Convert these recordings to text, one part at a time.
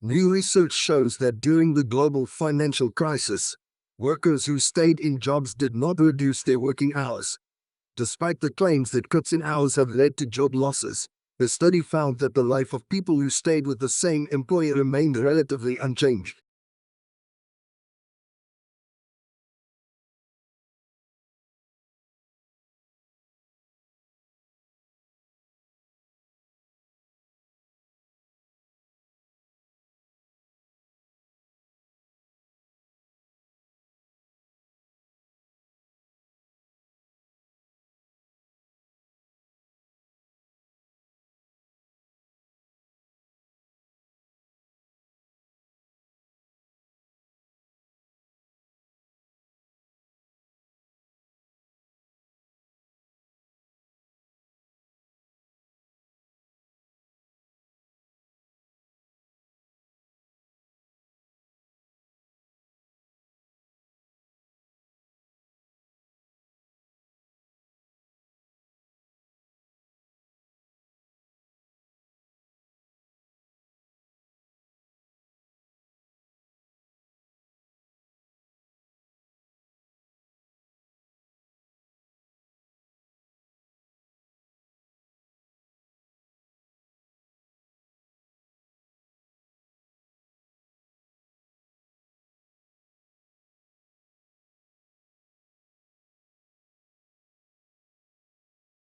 New research shows that during the global financial crisis, workers who stayed in jobs did not reduce their working hours. Despite the claims that cuts in hours have led to job losses, the study found that the life of people who stayed with the same employer remained relatively unchanged.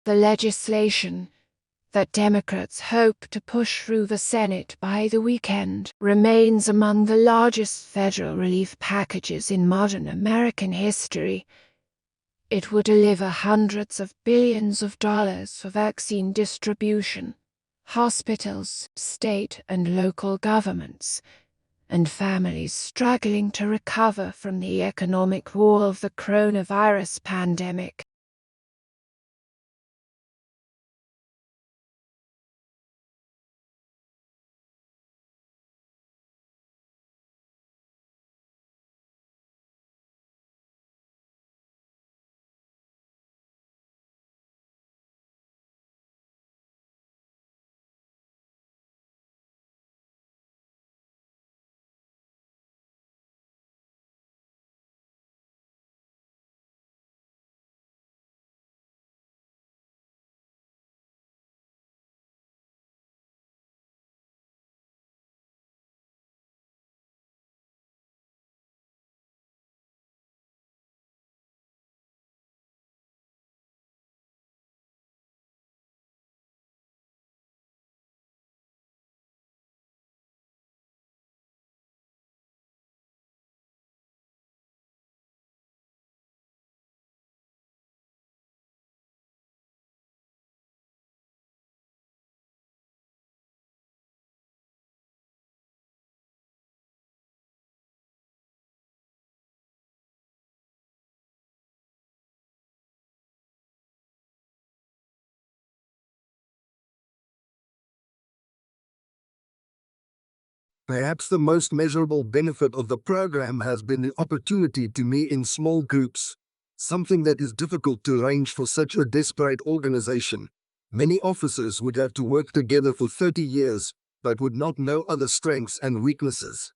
The legislation that Democrats hope to push through the Senate by the weekend remains among the largest federal relief packages in modern American history. It would deliver hundreds of billions of dollars for vaccine distribution, hospitals, state and local governments, and families struggling to recover from the economic woe of the coronavirus pandemic. Perhaps the most measurable benefit of the program has been the opportunity to meet in small groups, something that is difficult to arrange for such a disparate organization. Many officers would have to work together for 30 years, but would not know other strengths and weaknesses.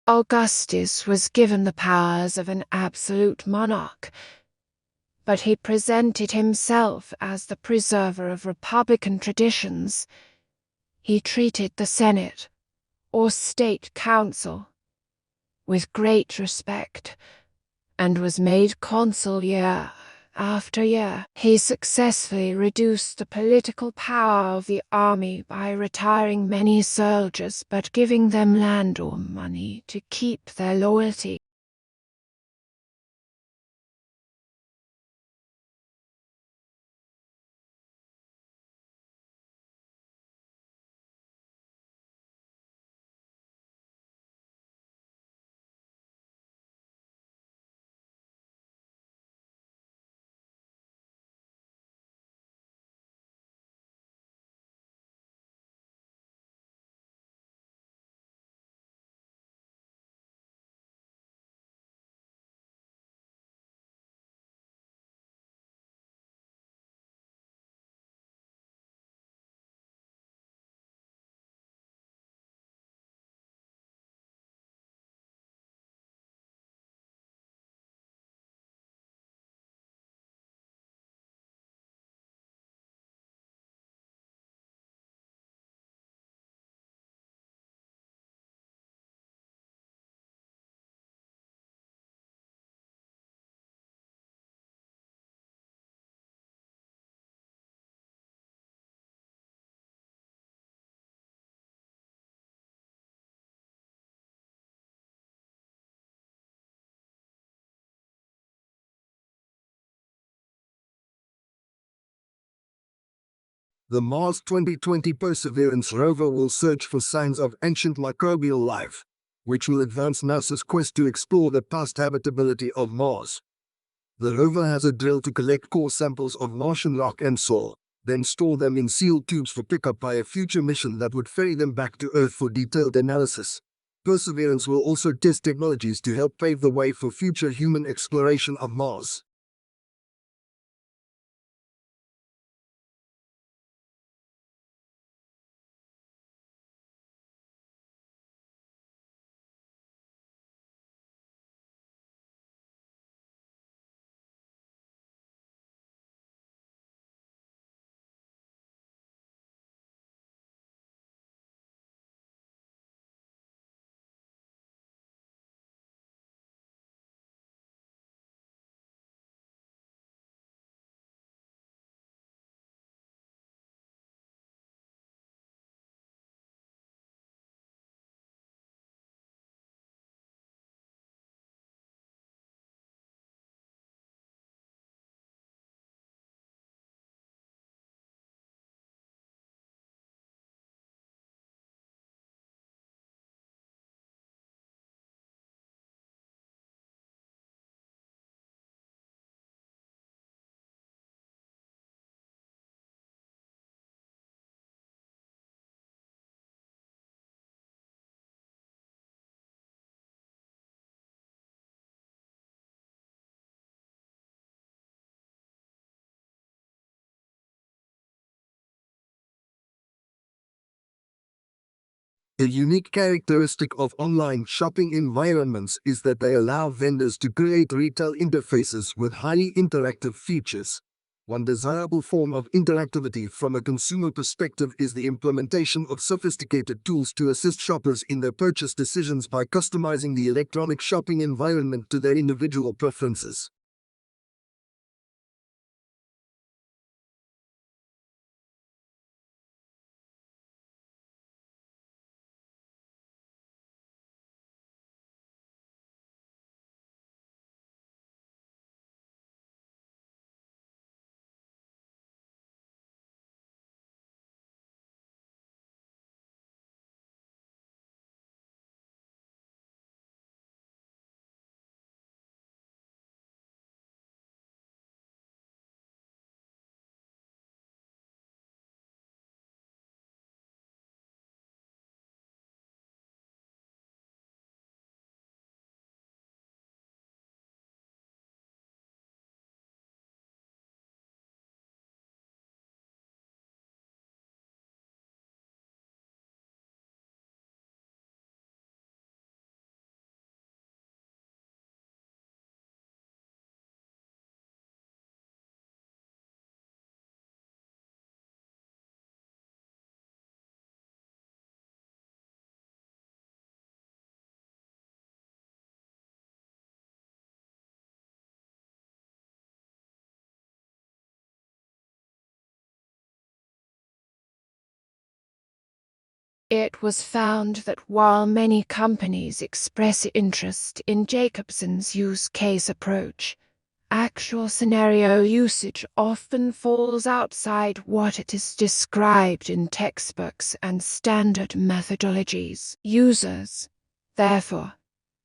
Augustus was given the powers of an absolute monarch, but he presented himself as the preserver of republican traditions. He treated the Senate, or State Council, with great respect, and was made consul year after year. He successfully reduced the political power of the army by retiring many soldiers but giving them land or money to keep their loyalty. The Mars 2020 Perseverance rover will search for signs of ancient microbial life, which will advance NASA's quest to explore the past habitability of Mars. The rover has a drill to collect core samples of Martian rock and soil, then store them in sealed tubes for pickup by a future mission that would ferry them back to Earth for detailed analysis. Perseverance will also test technologies to help pave the way for future human exploration of Mars. A unique characteristic of online shopping environments is that they allow vendors to create retail interfaces with highly interactive features. One desirable form of interactivity from a consumer perspective is the implementation of sophisticated tools to assist shoppers in their purchase decisions by customizing the electronic shopping environment to their individual preferences. It was found that while many companies express interest in Jacobson's use case approach, actual scenario usage often falls outside what it is described in textbooks and standard methodologies. Users, therefore,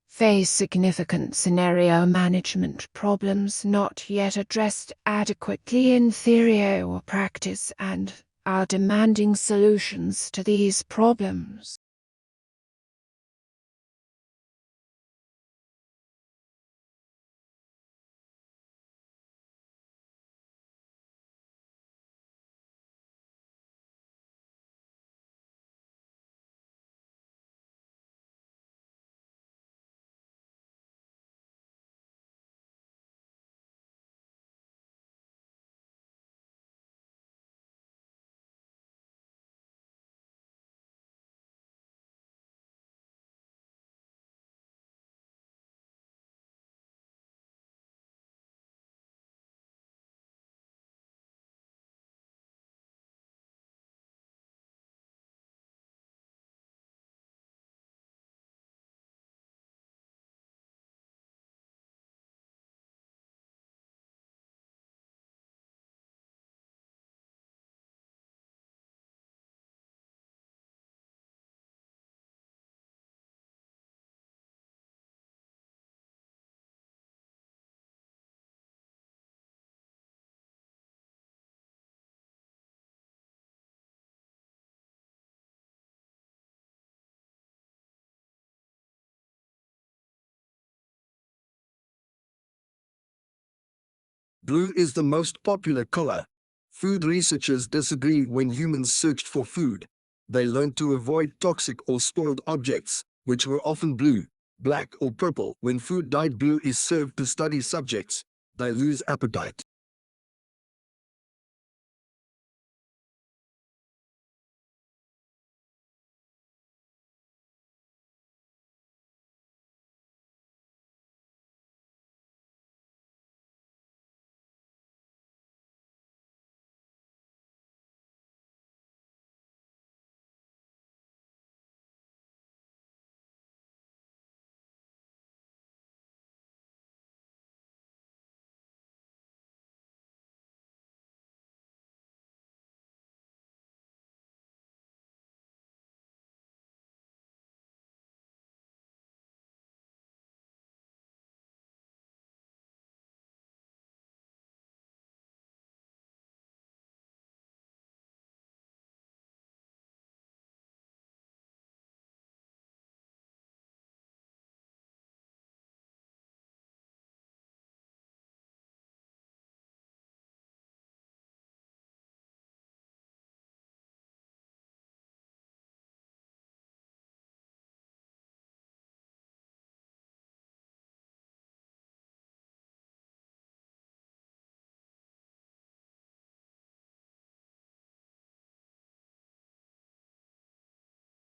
face significant scenario management problems not yet addressed adequately in theory or practice and are demanding solutions to these problems. Blue is the most popular color. Food researchers disagreed when humans searched for food. They learned to avoid toxic or spoiled objects, which were often blue, black, or purple. When food dyed blue is served to study subjects, they lose appetite.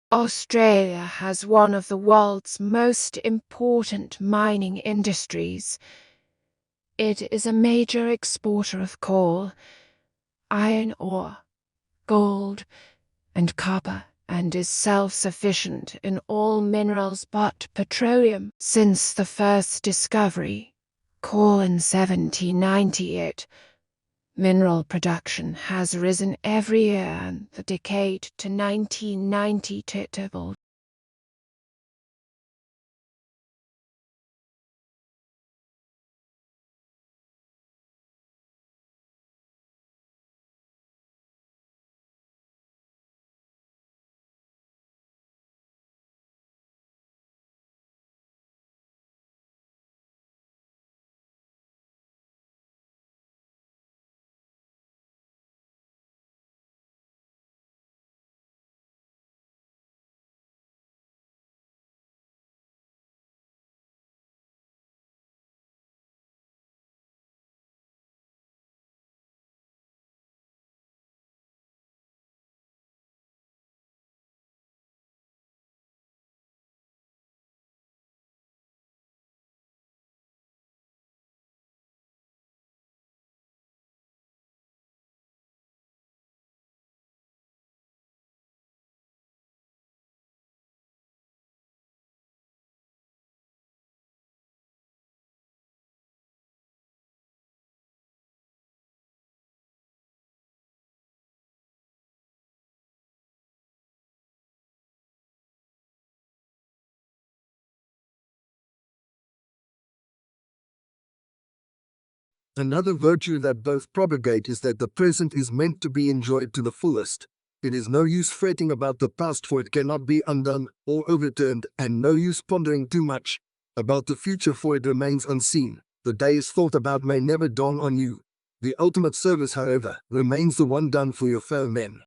Australia has one of the world's most important mining industries. It is a major exporter of coal, iron ore, gold, and copper, and is self-sufficient in all minerals but petroleum. Since the first discovery, coal in 1798, mineral production has risen every year, and the decade to 1990 doubled. Another virtue that both propagate is that the present is meant to be enjoyed to the fullest. It is no use fretting about the past, for it cannot be undone or overturned, and no use pondering too much about the future, for it remains unseen. The days thought about may never dawn on you. The ultimate service, however, remains the one done for your fellow men.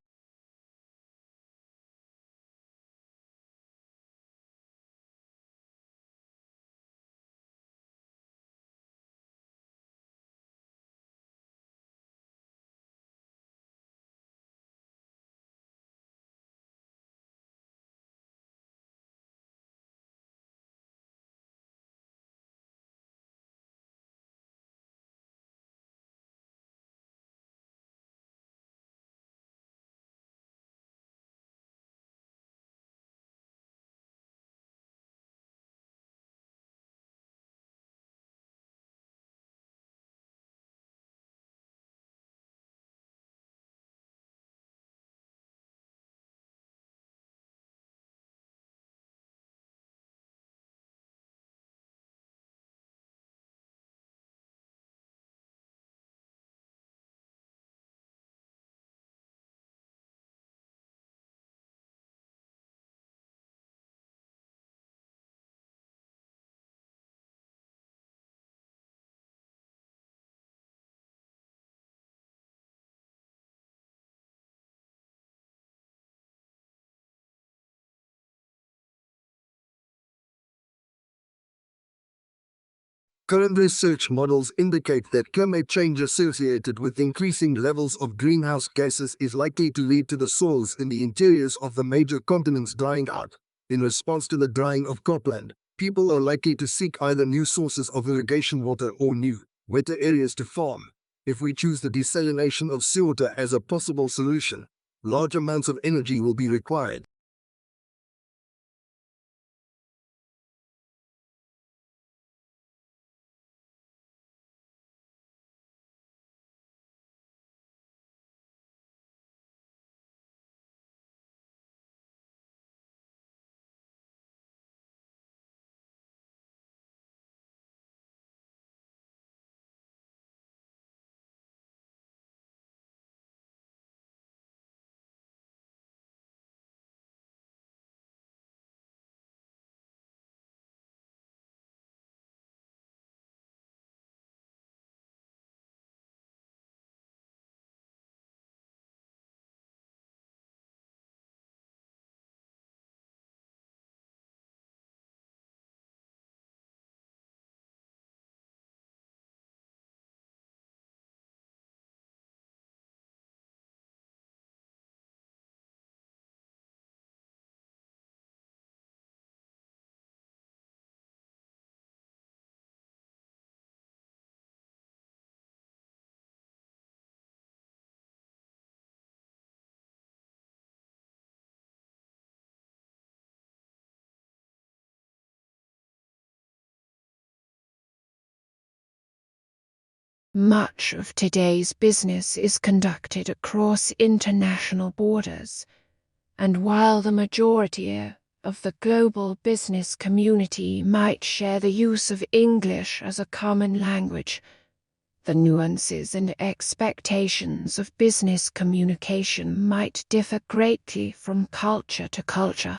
Current research models indicate that climate change associated with increasing levels of greenhouse gases is likely to lead to the soils in the interiors of the major continents drying out. In response to the drying of cropland, people are likely to seek either new sources of irrigation water or new, wetter areas to farm. If we choose the desalination of seawater as a possible solution, large amounts of energy will be required. Much of today's business is conducted across international borders, and while the majority of the global business community might share the use of English as a common language, the nuances and expectations of business communication might differ greatly from culture to culture.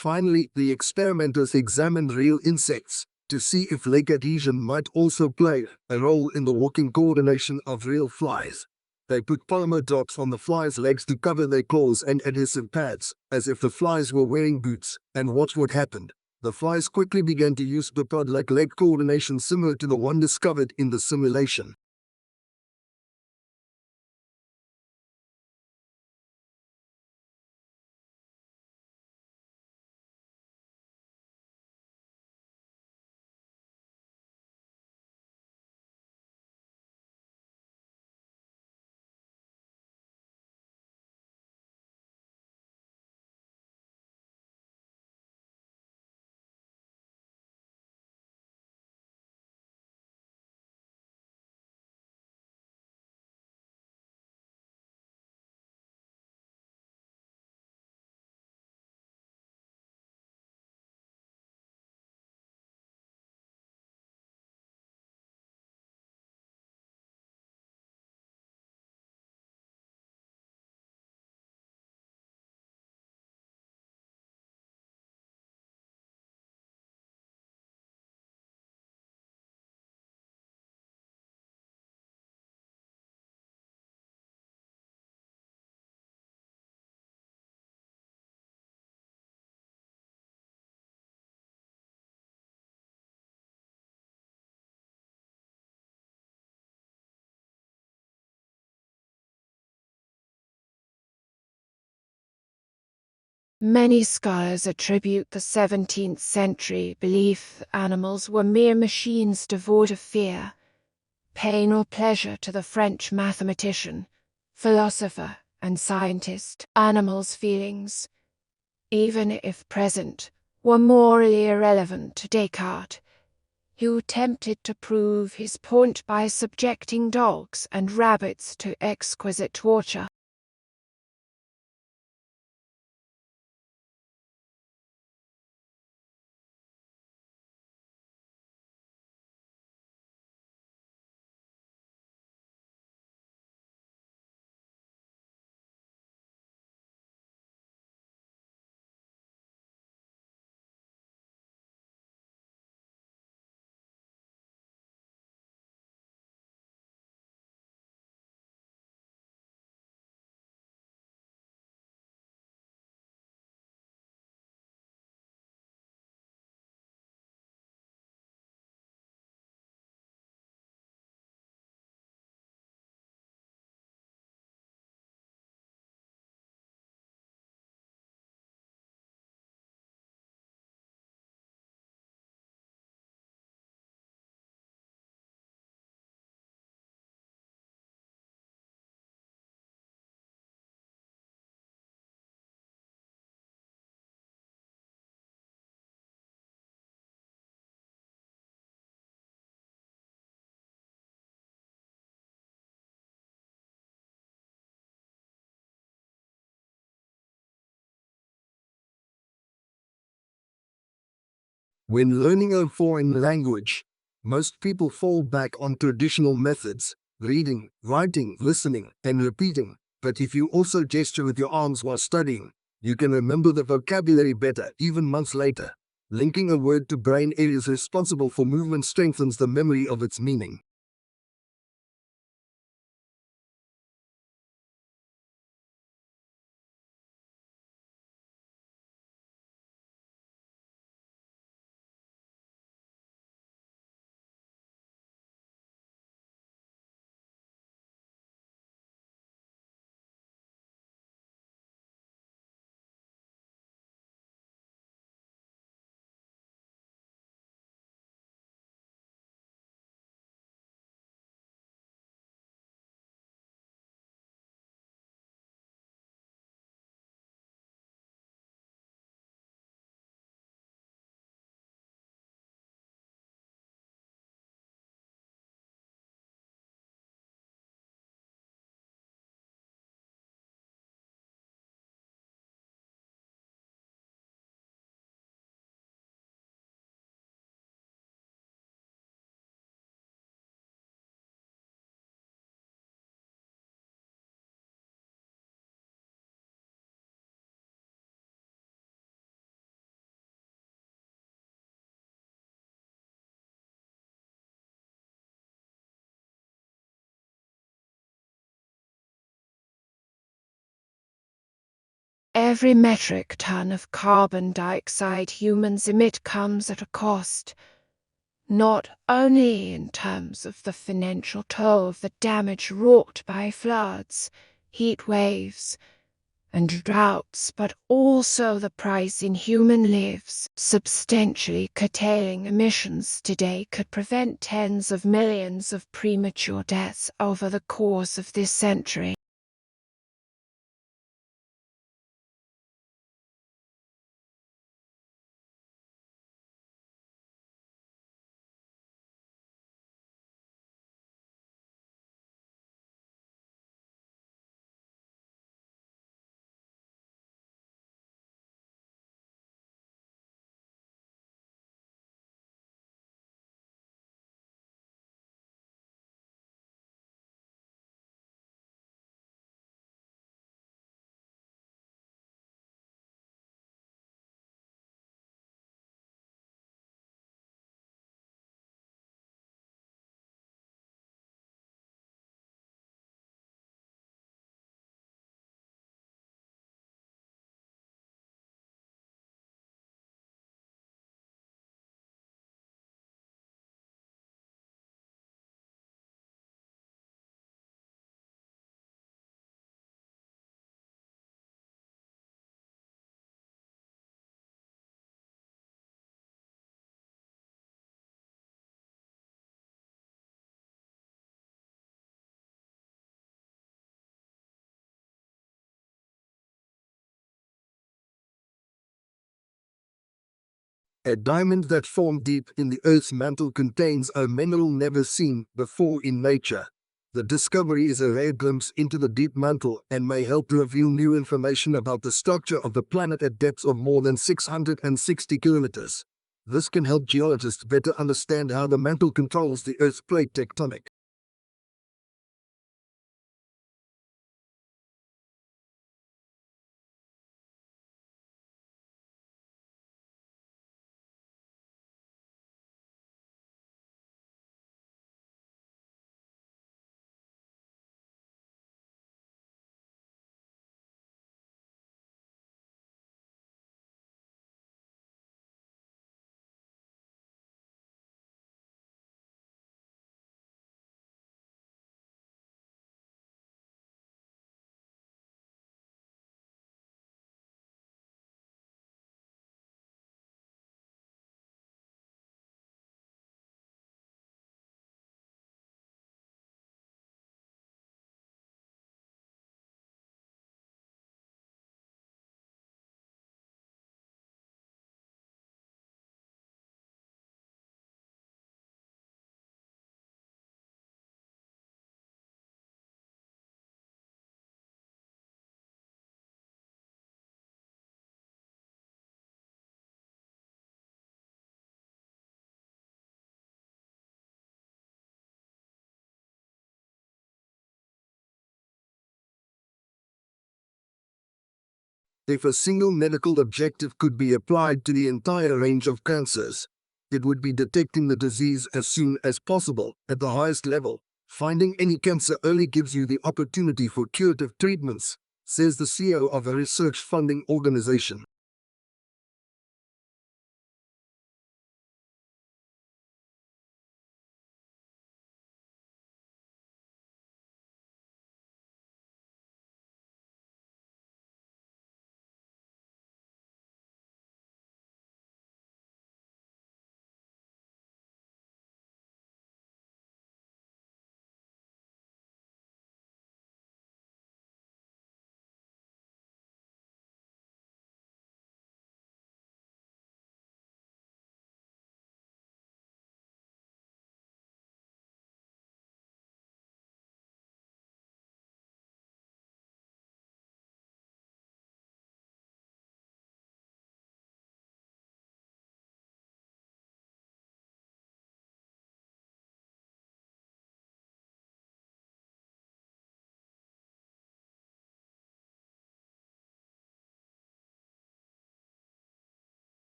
Finally, the experimenters examined real insects to see if leg adhesion might also play a role in the walking coordination of real flies. They put polymer drops on the flies' legs to cover their claws and adhesive pads, as if the flies were wearing boots, and watch what happened. The flies quickly began to use bipod-like leg coordination similar to the one discovered in the simulation. Many scholars attribute the 17th century belief that animals were mere machines devoid of fear, pain or pleasure to the French mathematician, philosopher, and scientist. Animals' feelings, even if present, were morally irrelevant to Descartes, who attempted to prove his point by subjecting dogs and rabbits to exquisite torture. When learning a foreign language, most people fall back on traditional methods: reading, writing, listening, and repeating. But if you also gesture with your arms while studying, you can remember the vocabulary better even months later. Linking a word to brain areas responsible for movement strengthens the memory of its meaning. every metric ton of carbon dioxide humans emit comes at a cost, not only in terms of the financial toll of the damage wrought by floods, heat waves, and droughts, but also the price in human lives. Substantially curtailing emissions today could prevent tens of millions of premature deaths over the course of this century. A diamond that formed deep in the Earth's mantle contains a mineral never seen before in nature. The discovery is a rare glimpse into the deep mantle and may help reveal new information about the structure of the planet at depths of more than 660 kilometers. This can help geologists better understand how the mantle controls the Earth's plate tectonic. If a single medical objective could be applied to the entire range of cancers, it would be detecting the disease as soon as possible at the highest level. Finding any cancer early gives you the opportunity for curative treatments, says the CEO of a research funding organization.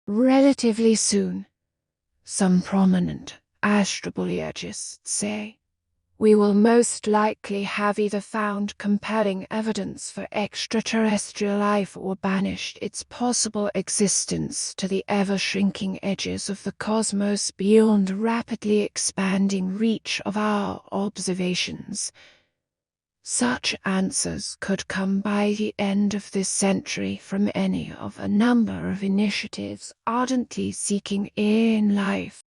Relatively soon, some prominent astrobiologists say, we will most likely have either found compelling evidence for extraterrestrial life or banished its possible existence to the ever-shrinking edges of the cosmos beyond the rapidly expanding reach of our observations. Such answers could come by the end of this century from any of a number of initiatives ardently seeking in life.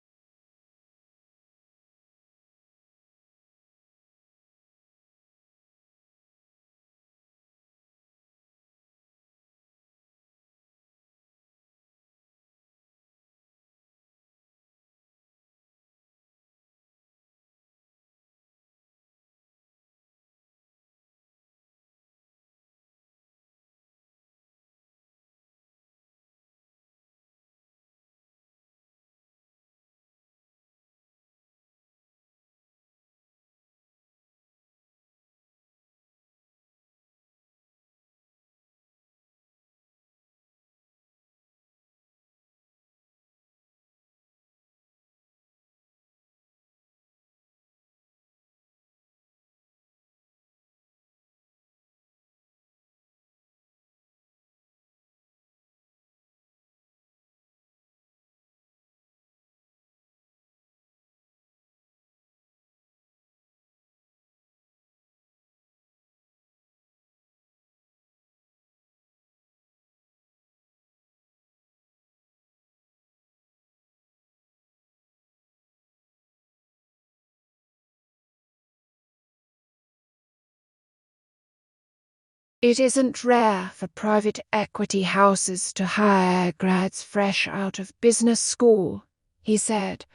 It isn't rare for private equity houses to hire grads fresh out of business school, he said,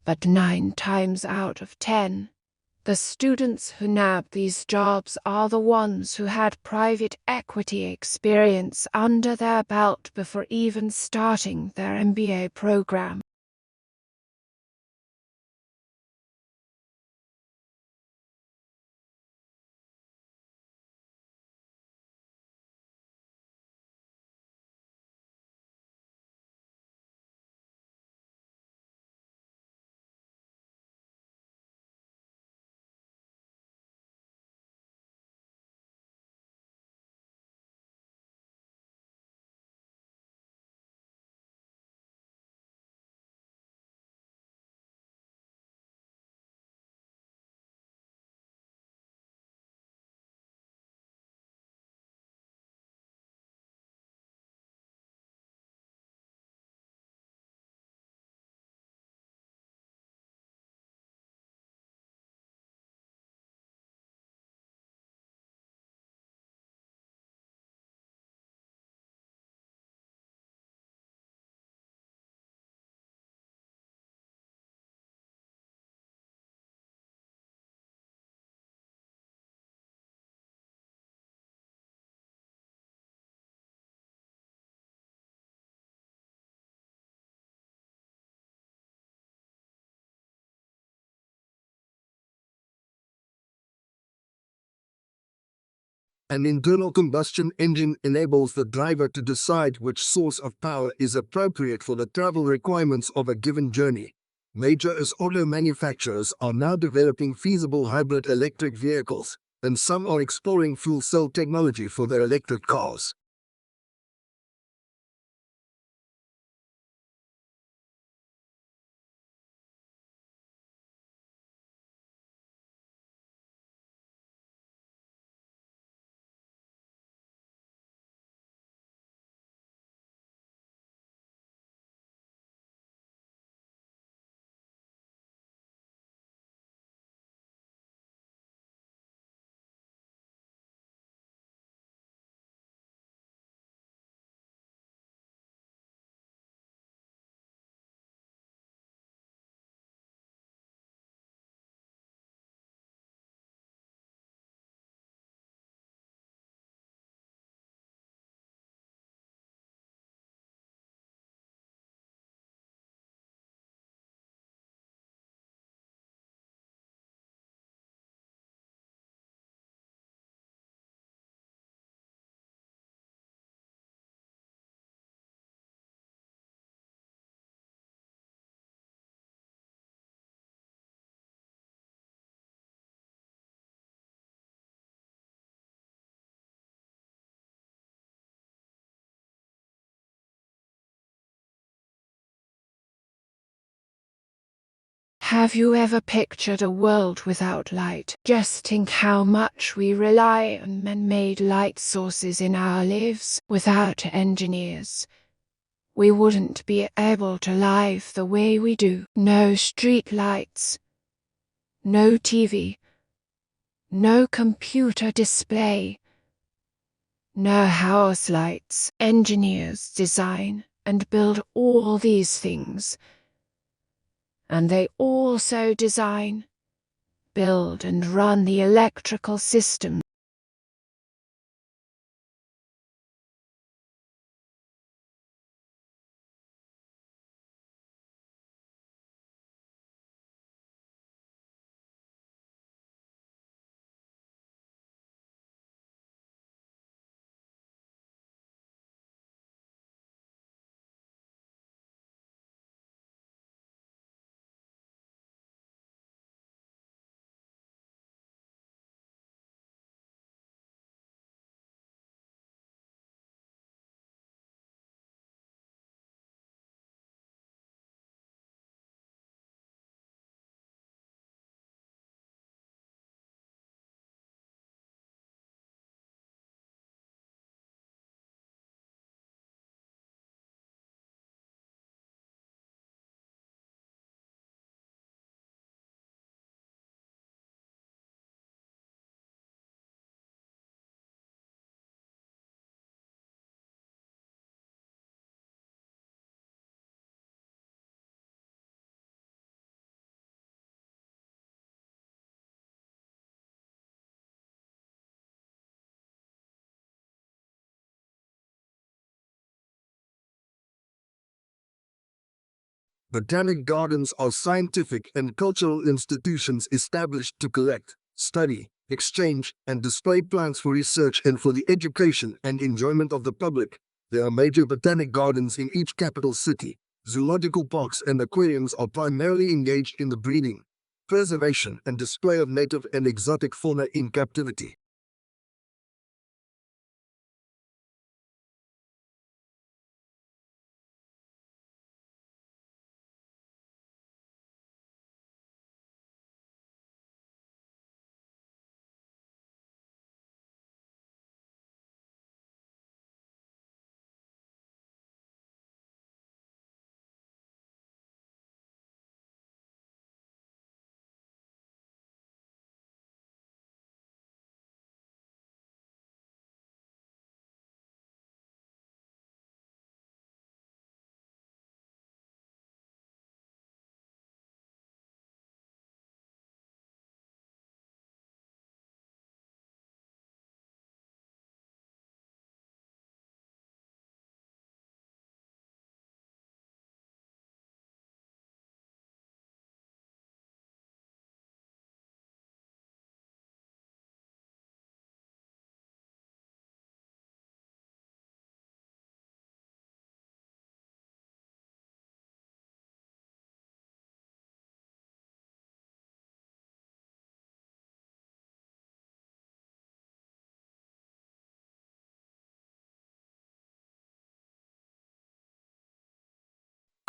but 9 times out of 10, the students who nab these jobs are the ones who had private equity experience under their belt before even starting their MBA program. An internal combustion engine enables the driver to decide which source of power is appropriate for the travel requirements of a given journey. Major auto manufacturers are now developing feasible hybrid electric vehicles, and some are exploring fuel cell technology for their electric cars. Have you ever pictured a world without light? Just think how much we rely on man-made light sources in our lives. Without engineers, we wouldn't be able to live the way we do. No street lights, no TV, no computer display, no house lights. Engineers design and build all these things, and they also design, build and run the electrical system. Botanic gardens are scientific and cultural institutions established to collect, study, exchange, and display plants for research and for the education and enjoyment of the public. There are major botanic gardens in each capital city. Zoological parks and aquariums are primarily engaged in the breeding, preservation, and display of native and exotic fauna in captivity.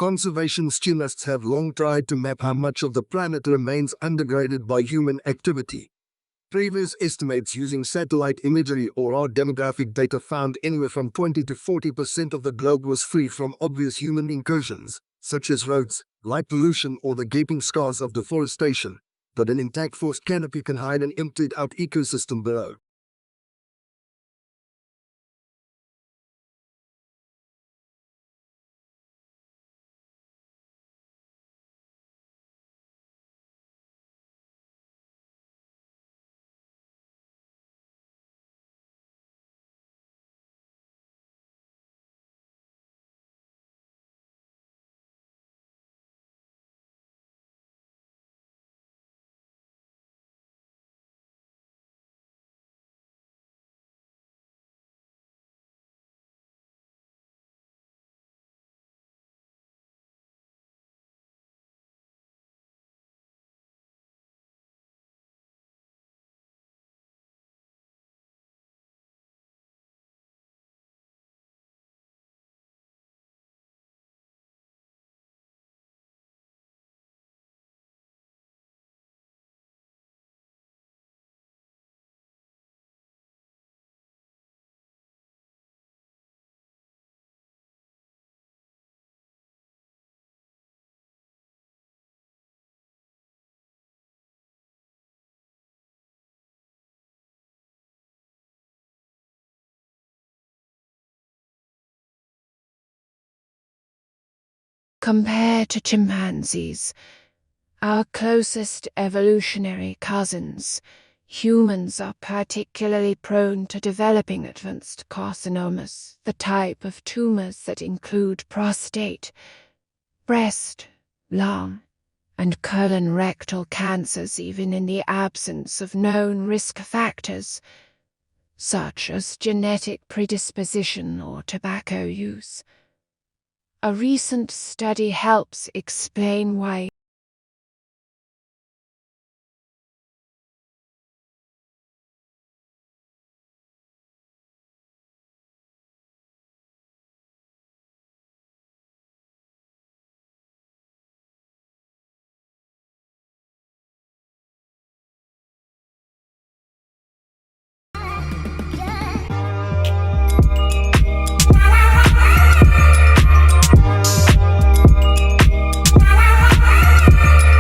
Conservationists have long tried to map how much of the planet remains undegraded by human activity. Previous estimates using satellite imagery or our demographic data found anywhere from 20 to 40% of the globe was free from obvious human incursions, such as roads, light pollution, or the gaping scars of deforestation. But an intact forest canopy can hide an emptied-out ecosystem below. Compared to chimpanzees, our closest evolutionary cousins, humans are particularly prone to developing advanced carcinomas, the type of tumors that include prostate, breast, lung, and colon rectal cancers even in the absence of known risk factors, such as genetic predisposition or tobacco use. A recent study helps explain why